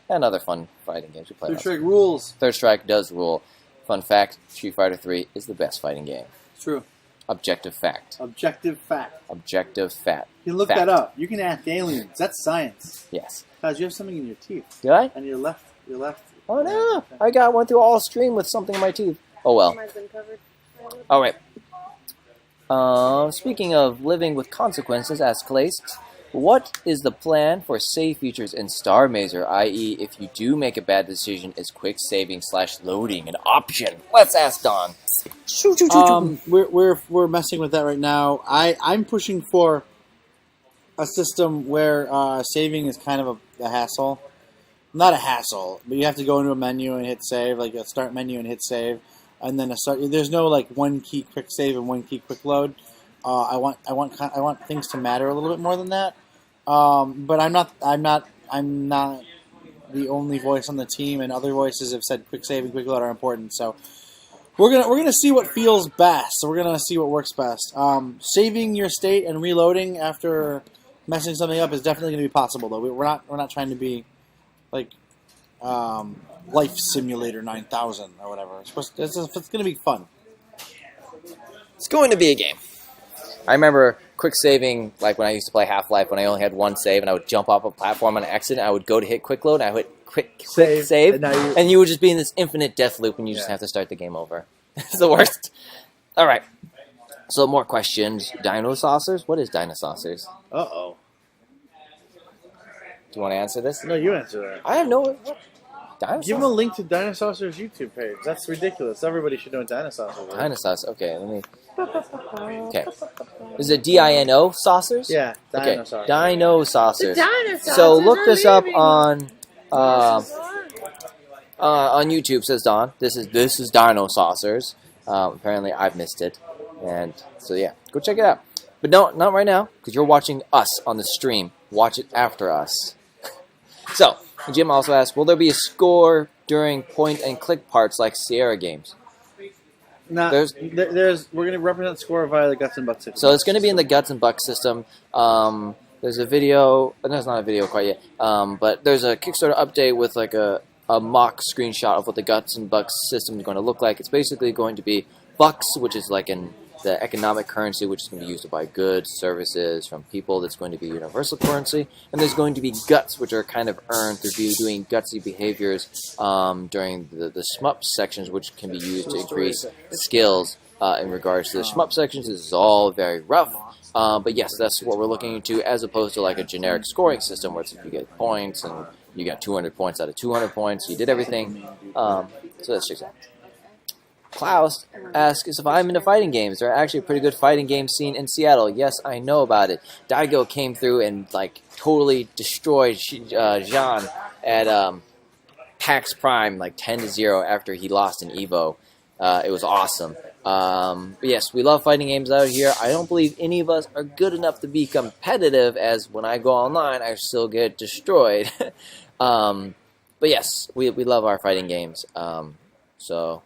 and other fun fighting games we play. Third Strike rules. Third Strike does rule. Fun fact, Street Fighter 3 is the best fighting game. True. Objective fact. Objective fact. Objective fact. You can look that up. You can ask aliens. That's science. Yes. Guys, you have something in your teeth. Did I? And your left. Oh no! I got one through all stream with something in my teeth. Oh well. All right. Speaking of living with consequences, asks Calais, what is the plan for save features in Starr Mazer? I.e., if you do make a bad decision, is quick saving / loading an option? Let's ask Don. We're messing with that right now. I'm pushing for a system where saving is kind of a hassle. Not a hassle, but you have to go into a menu and hit save, like a start menu and hit save, and then there's no like one key quick save and one key quick load. I want things to matter a little bit more than that. But I'm not the only voice on the team, and other voices have said quick save and quick load are important. So we're gonna see what feels best. So we're gonna see what works best. Saving your state and reloading after messing something up is definitely gonna be possible, though. We're not trying to be like Life Simulator 9000 or whatever. It's going to be fun. It's going to be a game. I remember quick saving, like when I used to play Half-Life, when I only had one save, and I would jump off a platform on an accident. I would go to hit quick load, and I would quick save, and you would just be in this infinite death loop, and you just have to start the game over. It's the worst. All right. So more questions. Dino saucers? What is Dino saucers? Uh-oh. Do you want to answer this? No, you answer that. I have no... Dinosaurs? Give him a link to Dinosaur's YouTube page. That's ridiculous. Everybody should know Dinosaurs. Dinosaurs. Okay, let me... Okay. Is it D-I-N-O saucers? Yeah, Dinosaurs. Okay, Dino saucers. The dinosaurs so look this up leaving. on YouTube, says Don. This is Dino saucers. Apparently I've missed it. And so yeah, go check it out. But no, not right now, because you're watching us on the stream. Watch it after us. So, Jim also asked, will there be a score during point-and-click parts like Sierra games? No, we're going to represent score via the Guts and Bucks system. So it's going to be in the Guts and Bucks system. There's a video, no, it's not a video quite yet, but there's a Kickstarter update with like a mock screenshot of what the Guts and Bucks system is going to look like. It's basically going to be Bucks, which is like the economic currency, which is going to be used to buy goods, services from people. That's going to be universal currency. And there's going to be guts, which are kind of earned through doing gutsy behaviors during the shmup sections, which can be used to increase skills in regards to the shmup sections. This is all very rough. But yes, that's what we're looking into, as opposed to like a generic scoring system where it's if you get points and you got 200 points out of 200 points, you did everything. So that's just that. Klaus asks if I'm into fighting games. There's actually a pretty good fighting game scene in Seattle. Yes, I know about it. Daigo came through and like totally destroyed Jean at PAX Prime like 10-0 after he lost in Evo. It was awesome. But yes, we love fighting games out here. I don't believe any of us are good enough to be competitive, as when I go online, I still get destroyed. But yes, we love our fighting games. So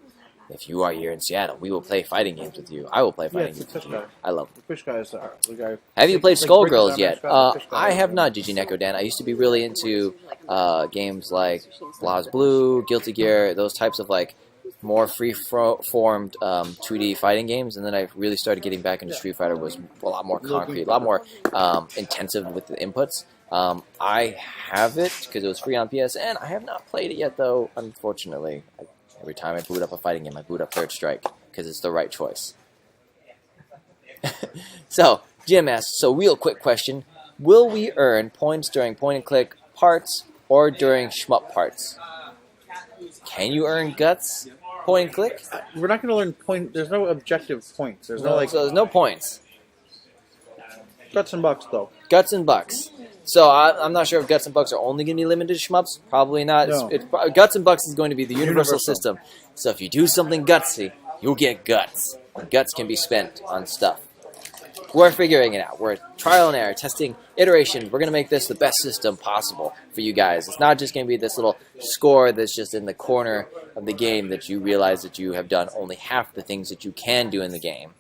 if you are here in Seattle, we will play fighting games with you. I will play fighting games with you. I love them. The fish guys are the guy. Have you played Skullgirls yet? I have not, Neko Dan. I used to be really into games like BlazBlue, Guilty Gear, those types of like more free-formed 2D fighting games, and then I really started getting back into Street Fighter. Was a lot more concrete, a lot more intensive with the inputs. I have it because it was free on PSN. I have not played it yet, though, unfortunately. Every time I boot up a fighting game, I boot up Third Strike because it's the right choice. So, Jim asks, so real quick question. Will we earn points during point-and-click parts or during shmup parts? Can you earn guts point-and-click? We're not going to learn point. There's no objective points. There's no like. So there's no points. Guts and Bucks, though. Guts and Bucks. So I'm not sure if Guts and Bucks are only going to be limited to shmups. Probably not. No. Guts and Bucks is going to be the universal system. So if you do something gutsy, you'll get guts. Guts can be spent on stuff. We're figuring it out. We're trial and error, testing iterations. We're going to make this the best system possible for you guys. It's not just going to be this little score that's just in the corner of the game that you realize that you have done only half the things that you can do in the game.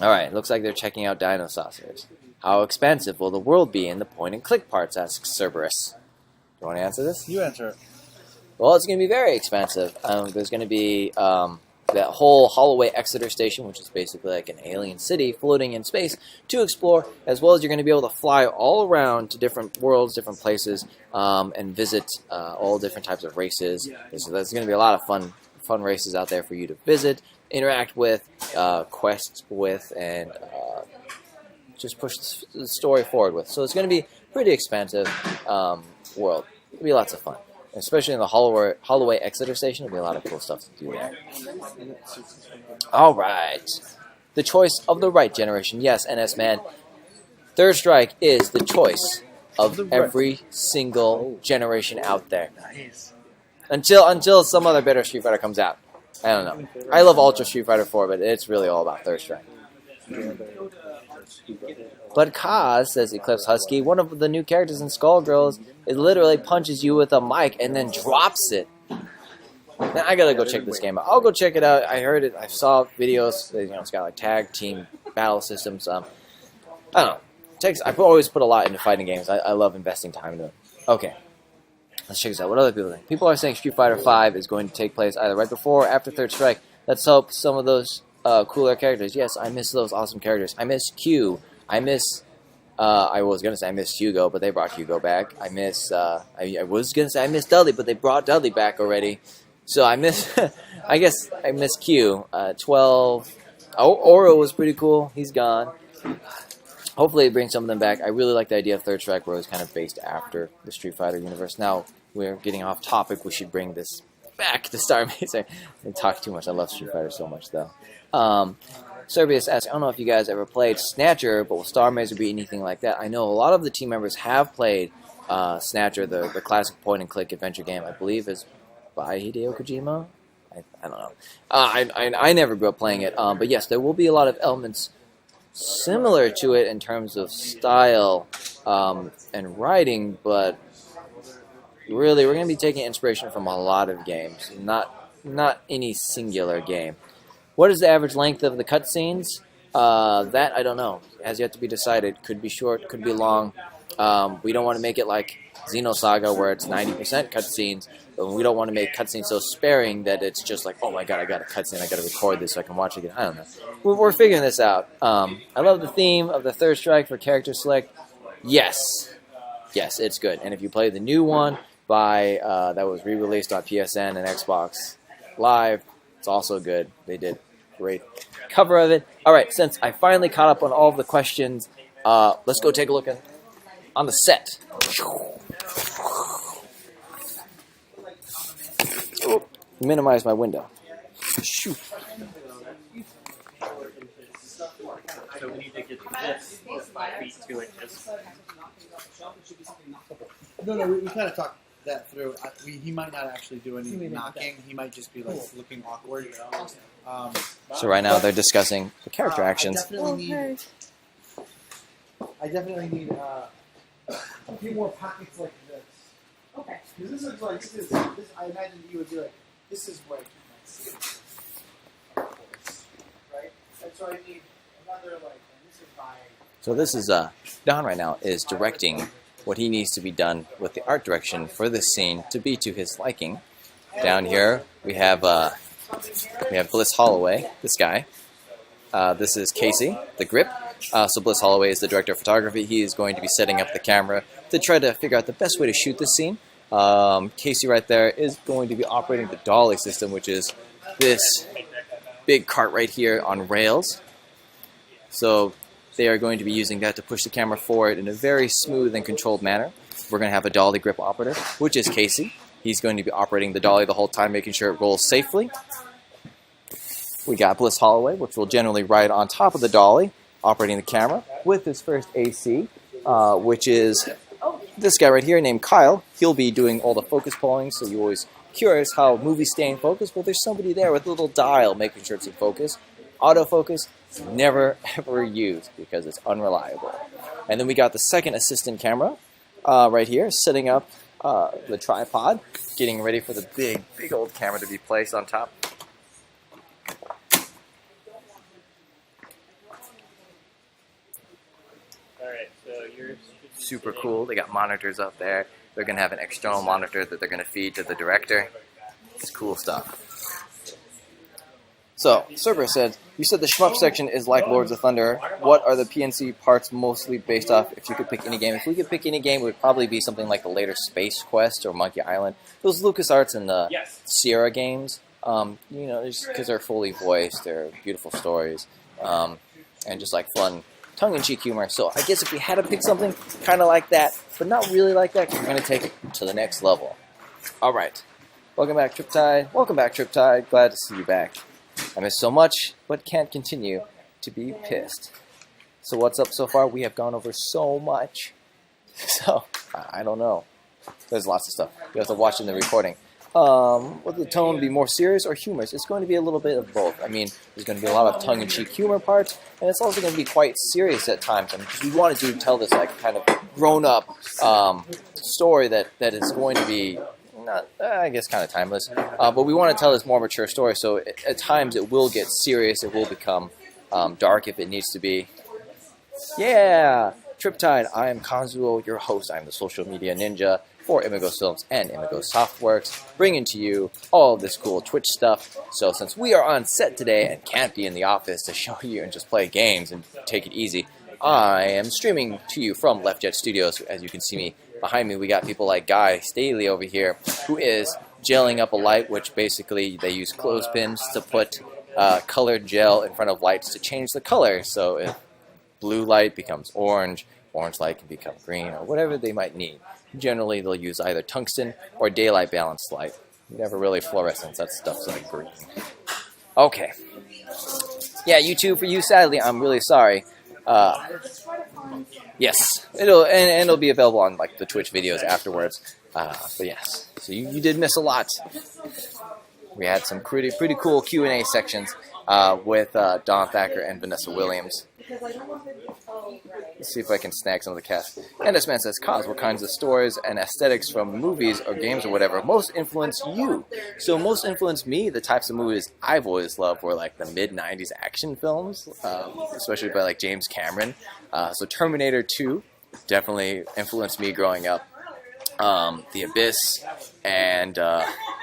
Alright, looks like they're checking out Dino Saucers. How expensive will the world be in the point-and-click parts, asks Cerberus. you want to answer this? You answer it. Well, it's going to be very expensive. There's going to be that whole Holloway Exeter station, which is basically like an alien city floating in space to explore, as well as you're going to be able to fly all around to different worlds, different places, and visit all different types of races. So there's going to be a lot of fun races out there for you to visit, interact with, quest with, and just push the story forward with. So it's going to be a pretty expensive world. It'll be lots of fun. Especially in the Holloway Exeter station, there'll be a lot of cool stuff to do there. All right. The choice of the right generation. Yes, NS Man. Third Strike is the choice of every single generation out there. Until some other better Street Fighter comes out. I don't know. I love Ultra Street Fighter 4, but it's really all about Third Strike. But Kaz, says Eclipse Husky, one of the new characters in Skullgirls, it literally punches you with a mic and then drops it. Now, I gotta go check this game out. I'll go check it out. I heard it. I saw videos. It's got like tag team battle systems. I don't know. I always put a lot into fighting games. I love investing time into it. Okay. Let's check this out. What other people think? People are saying Street Fighter V is going to take place either right before or after Third Strike. Let's hope some of those cooler characters. Yes, I miss those awesome characters. I miss Q. I miss, I was going to say I miss Hugo, but they brought Hugo back. I miss, I was going to say I miss Dudley, but they brought Dudley back already. So I miss, I guess I miss Q. 12, Oro was pretty cool. He's gone. Hopefully it brings some of them back. I really like the idea of Third Strike where it was kind of based after the Street Fighter universe. Now we're getting off topic. We should bring this back to Starr Mazer. I talk too much. I love Street Fighter so much, though. Serbius asks, I don't know if you guys ever played Snatcher, but will Starr Mazer be anything like that? I know a lot of the team members have played Snatcher, the classic point-and-click adventure game. I believe is by Hideo Kojima. I don't know. I never grew up playing it, but yes, there will be a lot of elements similar to it in terms of style and writing, but really we're going to be taking inspiration from a lot of games, not any singular game. What is the average length of the cutscenes? That I don't know. It has yet to be decided. Could be short, could be long. We don't want to make it like Xenosaga where it's 90% cutscenes, but we don't want to make cutscenes so sparing that it's just like, oh my god, I got a cutscene, I got to record this so I can watch it again. I don't know. We're figuring this out. I love the theme of the Third Strike for character select. Yes, it's good. And if you play the new one by that was re-released on PSN and Xbox Live, it's also good. They did great cover of it. All right, since I finally caught up on all of the questions, let's go take a look on the set. Oh, minimize my window. Shoot. So we need to get this 5 feet 2 inches. No, we kind of talked that through. He might not actually do any knocking. He might just be like looking awkward. So right now they're discussing the character actions. I definitely need a few more pockets like this. Okay. Because this looks like this. I imagine you would be like, this is where you might see it. Right? And so I need another like. And this is my. So this is Don right now is directing what he needs to be done with the art direction for this scene to be to his liking. Down here we have Bliss Holloway, this guy. This is Casey, the grip. So Bliss Holloway is the director of photography. He is going to be setting up the camera to try to figure out the best way to shoot this scene. Casey right there is going to be operating the dolly system, which is this big cart right here on rails. So they are going to be using that to push the camera forward in a very smooth and controlled manner. We're going to have a dolly grip operator, which is Casey. He's going to be operating the dolly the whole time, making sure it rolls safely. We got Bliss Holloway, which will generally ride on top of the dolly, operating the camera, with his first AC, which is this guy right here named Kyle. He'll be doing all the focus pulling, so you're always curious how movies stay in focus. Well, there's somebody there with a little dial making sure it's in focus. Autofocus is never, ever used because it's unreliable. And then we got the second assistant camera right here, setting up the tripod, getting ready for the big old camera to be placed on top. Alright, so yours Super cool. They got monitors up there. They're going to have an external monitor that they're going to feed to the director. It's cool stuff. So, Cerberus said, you said the shmup section is like Lords of Thunder. What are the PNC parts mostly based off if you could pick any game? If we could pick any game, it would probably be something like the later Space Quest or Monkey Island. Those LucasArts and the Sierra games, just because they're fully voiced, they're beautiful stories, and just like fun tongue-in-cheek humor. So I guess if we had to pick something kind of like that, but not really like that, we're going to take it to the next level. All right. Welcome back, Triptide. Welcome back, Triptide. Glad to see you back. I miss so much, but can't continue to be pissed. So what's up so far? We have gone over so much. So, I don't know. There's lots of stuff. You have to watch in the recording. Will the tone be more serious or humorous? It's going to be a little bit of both. I mean, there's going to be a lot of tongue-in-cheek humor parts, and it's also going to be quite serious at times. I mean, because we want to tell this like kind of grown-up story that is going to be not, I guess, kind of timeless. But we want to tell this more mature story, so at times it will get serious. It will become dark if it needs to be. Yeah! Triptide, I am Kazuo, your host. I'm the social media ninja for Imagos Films and Imagos Softworks, bringing to you all of this cool Twitch stuff. So since we are on set today and can't be in the office to show you and just play games and take it easy, I am streaming to you from LeftJet Studios. As you can see me behind me, we got people like Guy Staley over here, who is gelling up a light, which basically they use clothespins to put colored gel in front of lights to change the color. So if blue light becomes orange, orange light can become green, or whatever they might need. Generally, they'll use either tungsten or daylight balanced light. Never really fluorescence. That stuff's like green. Okay. Yeah, YouTube for you. Sadly, I'm really sorry. Yes, it'll be available on like the Twitch videos afterwards. But yes, so you did miss a lot. We had some pretty cool Q&A sections with Don Thacker and Vanessa Williams. Let's see if I can snag some of the cast. And this man says, Kaz, what kinds of stories and aesthetics from movies or games or whatever most influence you? So most influenced me, the types of movies I've always loved were like the mid-90s action films, especially by like James Cameron. So Terminator 2 definitely influenced me growing up. The Abyss, and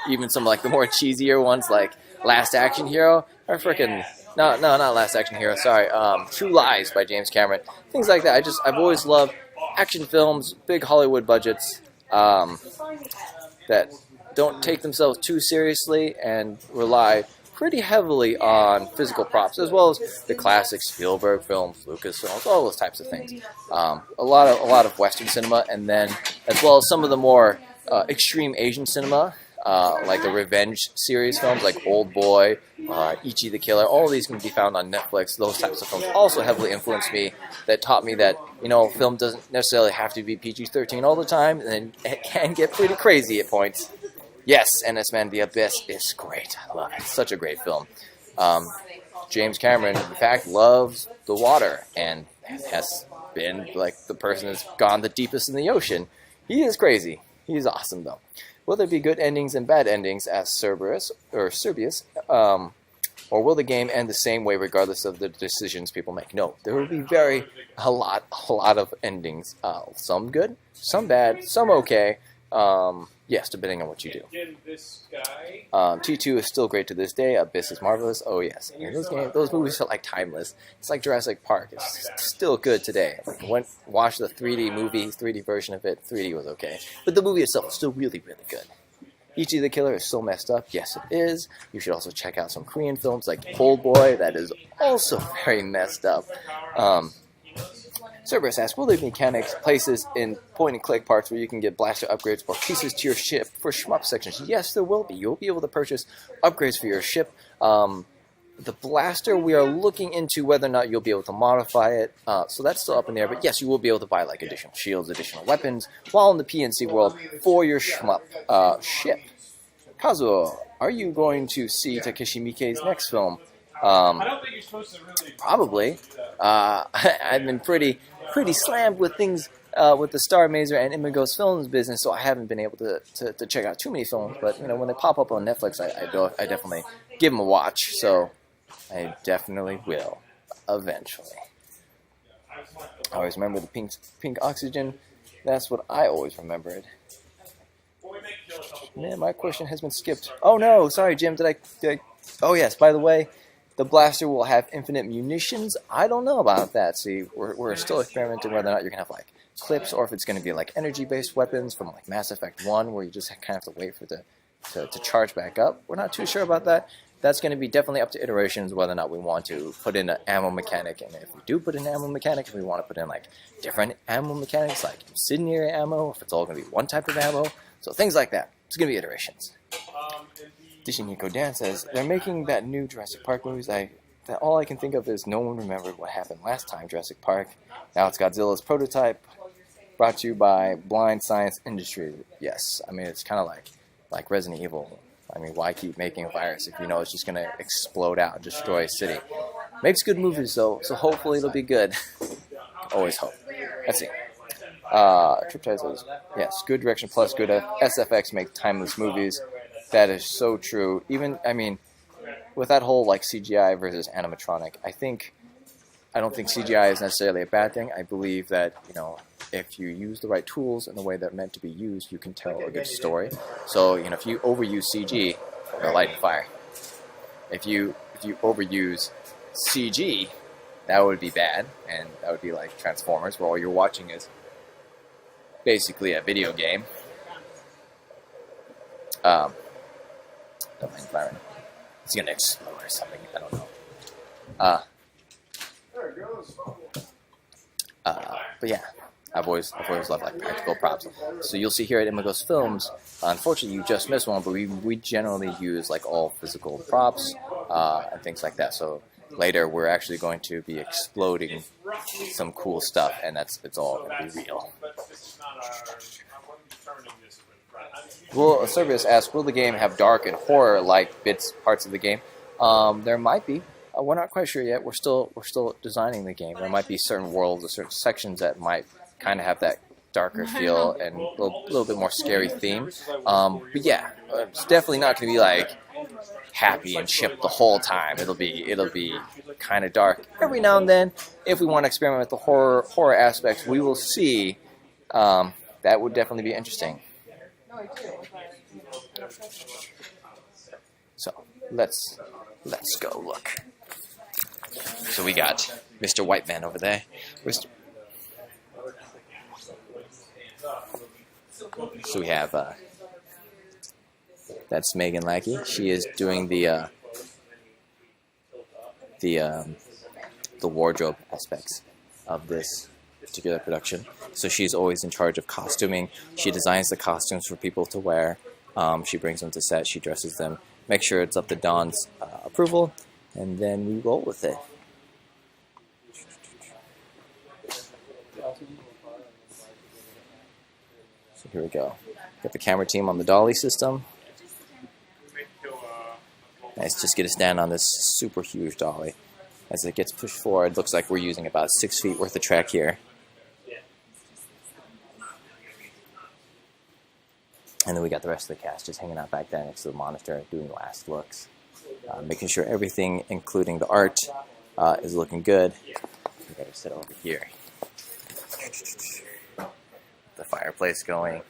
even some like the more cheesier ones like Last Action Hero, or frickin' No, not Last Action Hero, sorry. True Lies by James Cameron. Things like that. I've always loved action films, big Hollywood budgets, that don't take themselves too seriously and rely pretty heavily on physical props, as well as the classic Spielberg films, Lucas films, all those types of things. A lot of Western cinema, and then as well as some of the more extreme Asian cinema, like the Revenge series films like Old Boy, Ichi the Killer. All of these can be found on Netflix. Those types of films also heavily influenced me, that taught me that, film doesn't necessarily have to be PG-13 all the time, and it can get pretty crazy at points. Yes, and this man, The Abyss is great. I love it. It's such a great film. James Cameron, in fact, loves the water and has been like the person that's gone the deepest in the ocean. He is crazy. He's awesome, though. Will there be good endings and bad endings, asked Cerberus, or will the game end the same way regardless of the decisions people make? No, there will be a lot of endings. Some good, some bad, some okay. Yes, depending on what you do. T2 is still great to this day. Abyss is marvelous. Oh yes, I mean, those movies felt like timeless. It's like Jurassic Park. It's still good today. Like, watch the 3D version of it. 3D was okay, but the movie itself is still really good. Ichi the Killer is so messed up. Yes, it is. You should also check out some Korean films like Old Boy. That is also very messed up. Cerberus asks, will there be mechanics, places in point-and-click parts where you can get blaster upgrades or pieces to your ship for shmup sections? Yes, there will be. You'll be able to purchase upgrades for your ship. The blaster, we are looking into whether or not you'll be able to modify it. So that's still up in the air. But yes, you will be able to buy like additional shields, additional weapons, while in the PNC world for your shmup ship. Kazuo, are you going to see Takeshi Miike's next film? I don't think you're supposed to really... Probably. I've been pretty slammed with things with the Starr Mazer and Imagos Films business, so I haven't been able to check out too many films. But when they pop up on Netflix, I definitely give them a watch. So I definitely will eventually. I always remember the pink oxygen. That's what I always remembered. Man, my question has been skipped. Oh no, sorry, Jim. Did I? Oh yes. By the way, the blaster will have infinite munitions. I don't know about that. See, we're still experimenting whether or not you're gonna have like clips or if it's gonna be like energy-based weapons from like Mass Effect 1, where you just kind of have to wait for to charge back up. We're not too sure about that. That's going to be definitely up to iterations whether or not we want to put in an ammo mechanic, and if we do put in an ammo mechanic, if we want to put in like different ammo mechanics, like incendiary ammo, if it's all going to be one type of ammo, so things like that. It's going to be iterations. Dishiniko Dan says they're making that new Jurassic Park movies. That all I can think of is no one remembered what happened last time. Jurassic Park. Now it's Godzilla's prototype, brought to you by Blind Science Industry. Yes, I mean it's kind of like Resident Evil. I mean, why keep making a virus if you know it's just going to explode out, destroy a city? Makes good movies, though, so hopefully it'll be good. Always hope. Let's see. Triptide says, yes, good direction plus good SFX make timeless movies. That is so true. Even, I mean, with that whole, like, CGI versus animatronic, I don't think CGI is necessarily a bad thing. I believe that, you know, if you use the right tools in the way they're meant to be used, you can tell a good story. So, you know, if you overuse CG, you're lighting fire. If you overuse CG, that would be bad, and that would be like Transformers, where all you're watching is basically a video game. Don't mind firing. It's gonna explode or something. I don't know. But yeah, I've always loved like practical props. So you'll see here at Imagos Films, unfortunately you just missed one, but we generally use like all physical props and things like that. So later we're actually going to be exploding some cool stuff, and it's all going to be real. Well, Servius asks, will the game have dark and horror-like parts of the game? There might be. We're not quite sure yet. We're still designing the game. There might be certain worlds or certain sections that might kind of have that darker feel and a little bit more scary theme. But yeah, it's definitely not going to be like happy and chip the whole time. It'll be kind of dark every now and then. If we want to experiment with the horror aspects, we will see. That would definitely be interesting. So let's go look. So we got Mr. Whiteman over there. So we have that's Megan Lackey. She is doing the wardrobe aspects of this particular production. So she's always in charge of costuming. She designs the costumes for people to wear. She brings them to set. She dresses them. Make sure it's up to Dawn's approval, and then we roll with it. So here we go. Got the camera team on the dolly system. Nice, just get a stand on this super huge dolly. As it gets pushed forward, it looks like we're using about 6 feet worth of track here. And then we got the rest of the cast just hanging out back there next to the monitor, doing last looks. Making sure everything, including the art, is looking good. We gotta sit over here. The fireplace going.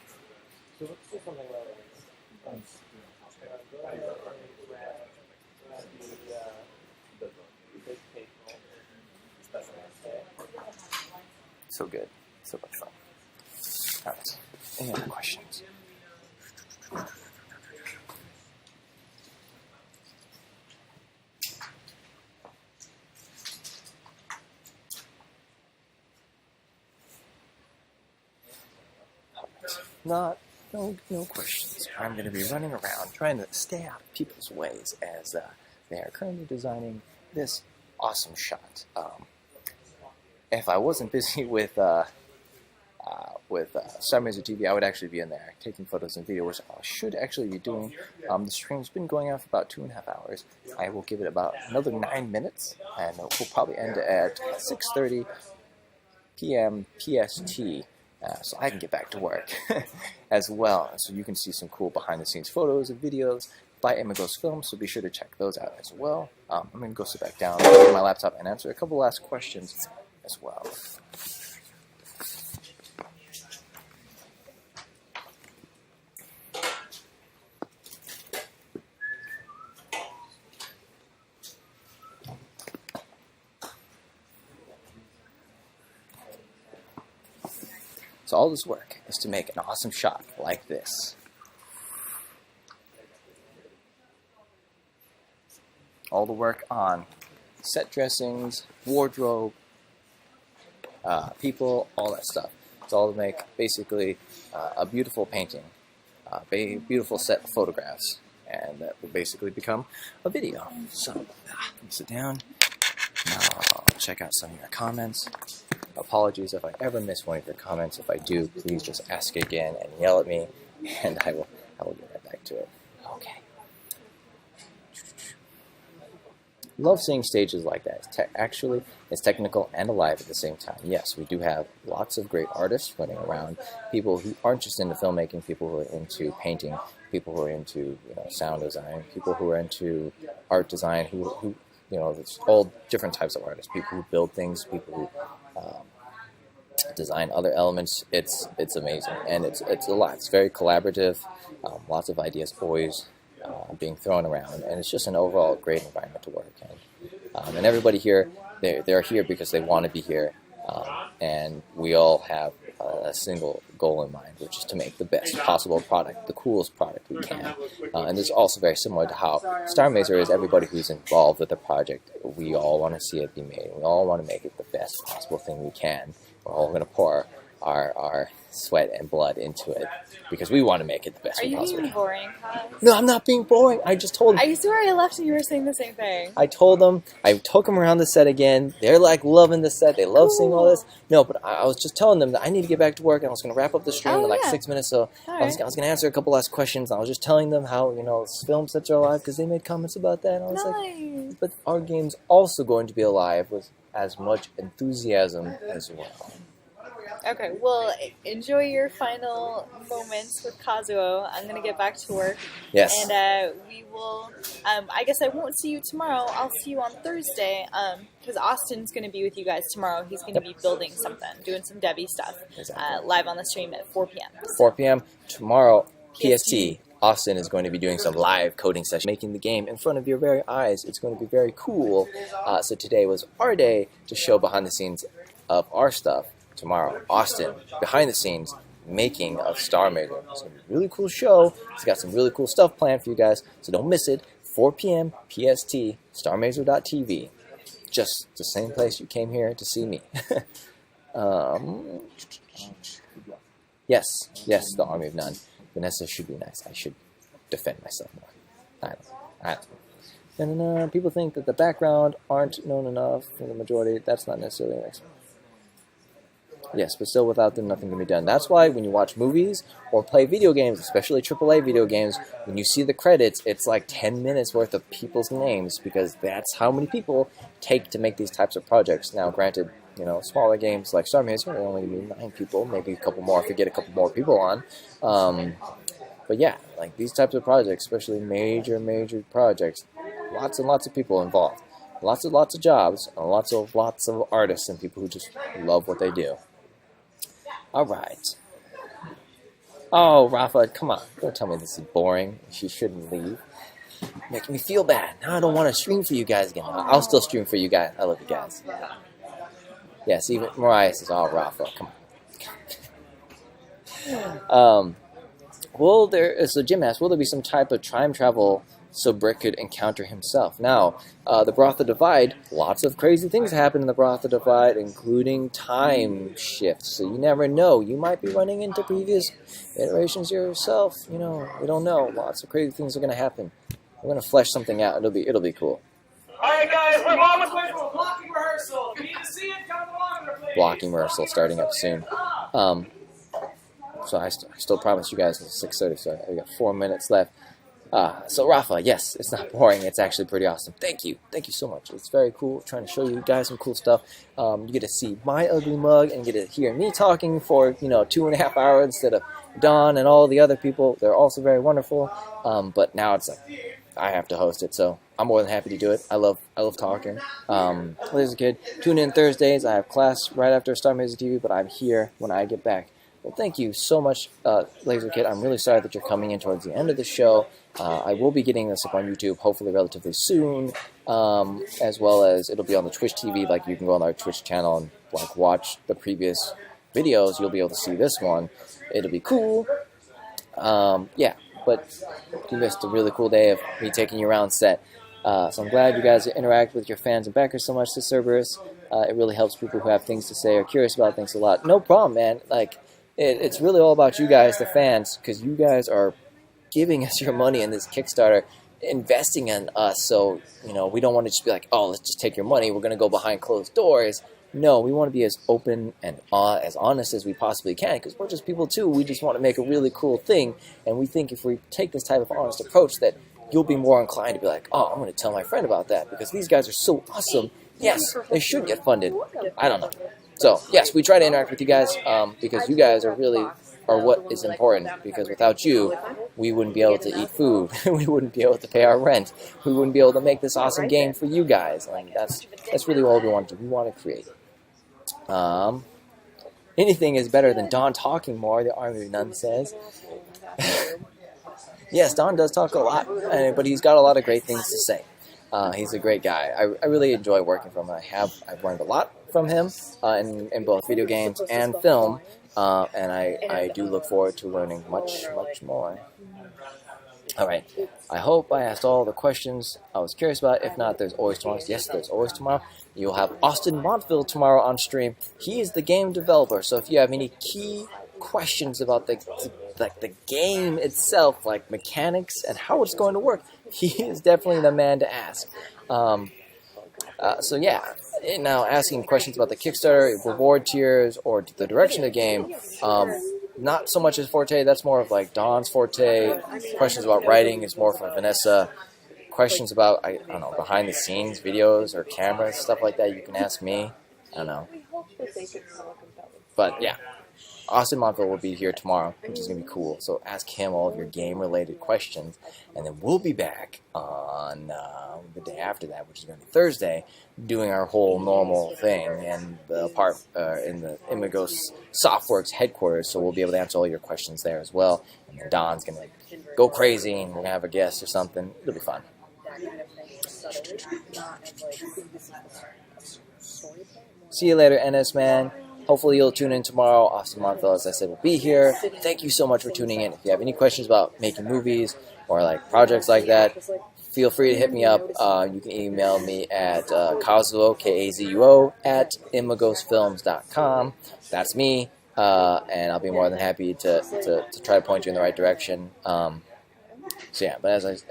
So good. So much fun. Alright. Any other questions? No questions. I'm going to be running around trying to stay out of people's ways as they are currently designing this awesome shot. If I wasn't busy with Starr Mazer TV, I would actually be in there taking photos and video, which I should actually be doing. The stream's been going on for about 2.5 hours. I will give it about another 9 minutes, and we'll probably end at 6:30 p.m. PST. So I can get back to work as well. So you can see some cool behind-the-scenes photos and videos by Imagos Films, so be sure to check those out as well. I'm going to go sit back down on my laptop and answer a couple last questions as well. So all this work is to make an awesome shot like this. All the work on set dressings, wardrobe, people, all that stuff. It's all to make basically a beautiful painting, a beautiful set of photographs, and that will basically become a video. So, let me sit down. Now I'll check out some of your comments. Apologies if I ever miss one of your comments. If I do, please just ask again and yell at me, and I will get right back to it. Okay. Love seeing stages like that. Actually, it's technical and alive at the same time. Yes, we do have lots of great artists running around, people who aren't just into filmmaking, people who are into painting, people who are into sound design, people who are into art design, who there's all different types of artists, people who build things, people who design other elements. It's amazing, and it's a lot. It's very collaborative, lots of ideas always being thrown around, and it's just an overall great environment to work in. And everybody here, they're here because they want to be here, and we all have a single goal in mind, which is to make the best possible product, the coolest product we can. And this is also very similar to how Starr Mazer is. Everybody who's involved with the project, we all want to see it be made. We all want to make it the best possible thing we can. We're all going to pour our sweat and blood into it because we want to make it the best we possibly can. Are you being boring, Kaz? No, I'm not being boring. I just told them. I swear I left and you were saying the same thing. I told them. I took them around the set again. They're like loving the set. They love seeing all this. No, but I was just telling them that I need to get back to work, and I was going to wrap up the stream in like 6 minutes. So I was going to answer a couple last questions. I was just telling them how film sets are alive because they made comments about that. And I was like, but our game's also going to be alive with as much enthusiasm as well. Okay, well, enjoy your final moments with Kazuo. I'm going to get back to work. Yes. And we will, I guess I won't see you tomorrow. I'll see you on Thursday, because Austin's going to be with you guys tomorrow. He's going to be building something, doing some Debbie stuff, live on the stream at 4 p.m. 4 p.m. tomorrow, PST. Austin is going to be doing some live coding session, making the game in front of your very eyes. It's going to be very cool. So today was our day to show behind the scenes of our stuff. Tomorrow, Austin, behind the scenes, making of Starr Mazer. It's going to be a really cool show. He's got some really cool stuff planned for you guys, so don't miss it. 4 p.m. PST, starmazer.tv. Just the same place you came here to see me. Yes, the Army of None. Vanessa should be nice. I should defend myself more. I don't know. People think that the background aren't known enough for the majority. That's not necessarily an explanation. Yes, but still without them, nothing can be done. That's why when you watch movies or play video games, especially AAA video games, when you see the credits, it's like 10 minutes worth of people's names because that's how many people take to make these types of projects. Now, granted, smaller games like Starr Mazer are only going to be 9 people, maybe a couple more if you get a couple more people on. But yeah, like these types of projects, especially major projects, lots and lots of people involved. Lots of jobs, and lots of artists and people who just love what they do. All right. Oh, Rafa, come on. Don't tell me this is boring. She shouldn't leave. Making me feel bad. Now I don't want to stream for you guys again. I'll still stream for you guys. I love you guys. Yes, even Mariah says, oh, Rafa, come on. So Jim asked, will there be some type of time travel so Brick could encounter himself? Now, the Brotha Divide, lots of crazy things happen in the Brotha Divide, including time shifts. So you never know. You might be running into previous iterations yourself. We don't know. Lots of crazy things are going to happen. We're going to flesh something out. It'll be cool. All right, guys, we're moments away from a blocking rehearsal. If you need to see it, come along, please. Blocking rehearsal starting up soon. So I still promise you guys it's 6:30, so we got 4 minutes left. So Rafa, yes, it's not boring. It's actually pretty awesome. Thank you so much. It's very cool. Trying to show you guys some cool stuff. You get to see my ugly mug and get to hear me talking for 2.5 hours instead of Don and all the other people. They're also very wonderful. But now it's like I have to host it, so I'm more than happy to do it. I love talking. Laser Kid, tune in Thursdays. I have class right after Starr Mazer TV, but I'm here when I get back. Well, thank you so much, Laser Kid. I'm really sorry that you're coming in towards the end of the show. I will be getting this up on YouTube, hopefully relatively soon, as well as it'll be on the Twitch TV. Like, you can go on our Twitch channel and watch the previous, videos, you'll be able to see this one. It'll be cool. Yeah, but you missed a really cool day of me taking you around set. So I'm glad you guys interact with your fans and backers so much this Cerberus. It really helps people who have things to say or curious about things a lot. No problem, man. Like, it's really all about you guys, the fans, because you guys are giving us your money in this Kickstarter, investing in us. So, you know, we don't want to just be like, oh, let's just take your money. We're going to go behind closed doors. No, we want to be as open and as honest as we possibly can, because we're just people too. We just want to make a really cool thing, and we think if we take this type of honest approach that you'll be more inclined to be like, oh, I'm going to tell my friend about that because these guys are so awesome. Yes, they should get funded. I don't know. So, yes, we try to interact with you guys because you guys are what is important, because without you, we wouldn't be able to eat food. We wouldn't be able to pay our rent. We wouldn't be able to make this awesome game for you guys. And that's really all we want to do. We want to create. Anything is better than Don talking more, the Army of None says. Yes, Don does talk a lot, but he's got a lot of great things to say. He's a great guy. I really enjoy working for him. I've learned a lot from him in both video games and film, and I do look forward to learning much, much more. All right. I hope I asked all the questions I was curious about. If not, there's always tomorrow. Yes, there's always tomorrow. You'll have Austin Montville tomorrow on stream. He is the game developer, so if you have any key questions about the game itself, like mechanics and how it's going to work, he is definitely the man to ask. So yeah, now asking questions about the Kickstarter, reward tiers, or the direction of the game, not so much his forte. That's more of like Don's forte. Questions about writing is more for Vanessa. Questions about, I don't know, behind the scenes videos or cameras, stuff like that, you can ask me. I don't know. But yeah, Austin Montville will be here tomorrow, which is going to be cool. So ask him all of your game-related questions. And then we'll be back on the day after that, which is going to be Thursday, doing our whole normal thing and the part in the Imagos Softworks headquarters. So we'll be able to answer all your questions there as well. And then Don's going to go crazy and we're going to have a guest or something. It'll be fun. See you later, NS man. Hopefully you'll tune in tomorrow. Austin Montville, as I said, will be here. Thank you so much for tuning in. If you have any questions about making movies or like projects like that, feel free to hit me up. You can email me at Kazuo, Kazuo, at imagosfilms.com. That's me, and I'll be more than happy to try to point you in the right direction. So yeah, but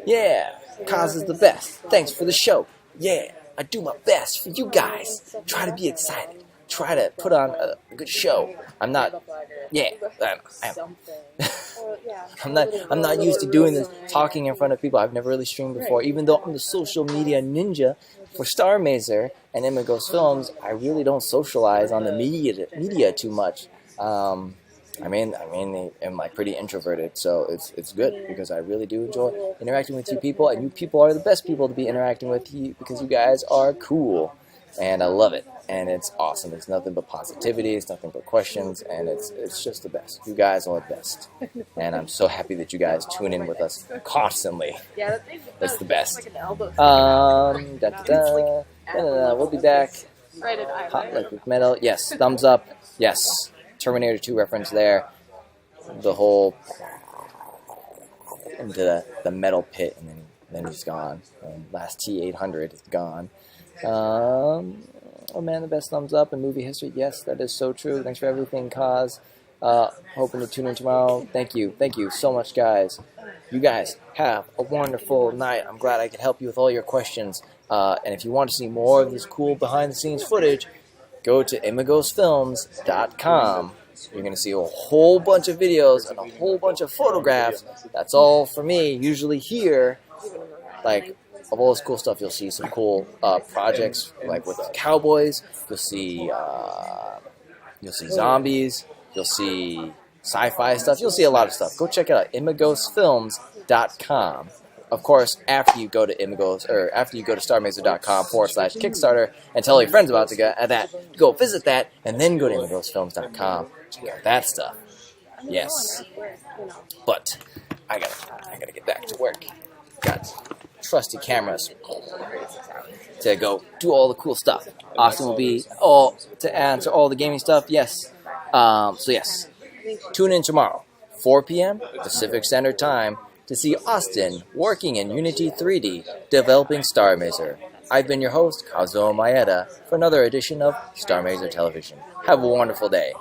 yeah, Kaz is the best. Thanks for the show. Yeah, I do my best for you guys. Try to be excited. Try to put on a good show. I'm not used to doing this, talking in front of people. I've never really streamed before. Even though I'm the social media ninja for Starr Mazer and Imagos Films, I really don't socialize on the media too much. I mean, I'm like pretty introverted, so it's good because I really do enjoy interacting with you people, and you people are the best people to be interacting with you because you guys are cool, and I love it, and it's awesome. It's nothing but positivity, it's nothing but questions, and it's just the best. You guys are the best, and I'm so happy that you guys tune in with us constantly. That's the best. We'll be back. Hot Liquid Metal. Yes, thumbs up. Yes. Terminator 2 reference there. The whole into the metal pit, and then he's gone. Last T-800 is gone. Oh man, the best thumbs up in movie history. Yes, that is so true. Thanks for everything, Kaz. Hoping to tune in tomorrow. Thank you so much, guys. You guys have a wonderful night. I'm glad I could help you with all your questions. And if you want to see more of this cool behind-the-scenes footage, go to imagosfilms.com. You're going to see a whole bunch of videos and a whole bunch of photographs. That's all for me. Usually here, like, of all this cool stuff, you'll see some cool projects, like with cowboys. You'll see zombies. You'll see sci-fi stuff. You'll see a lot of stuff. Go check it out, imagosfilms.com. Of course, after you go to starrmazer.com/Kickstarter and tell your friends about that, go visit that, and then go to imagosfilms.com. Check out that stuff. Yes. But I gotta get back to work. Got trusty cameras to go do all the cool stuff. Austin will be all to answer all the gaming stuff. Yes. So yes, tune in tomorrow, 4 p.m. Pacific Standard Time, to see Austin working in Unity 3D, developing Starr Mazer. I've been your host, Kazuo Maeda, for another edition of Starr Mazer Television. Have a wonderful day.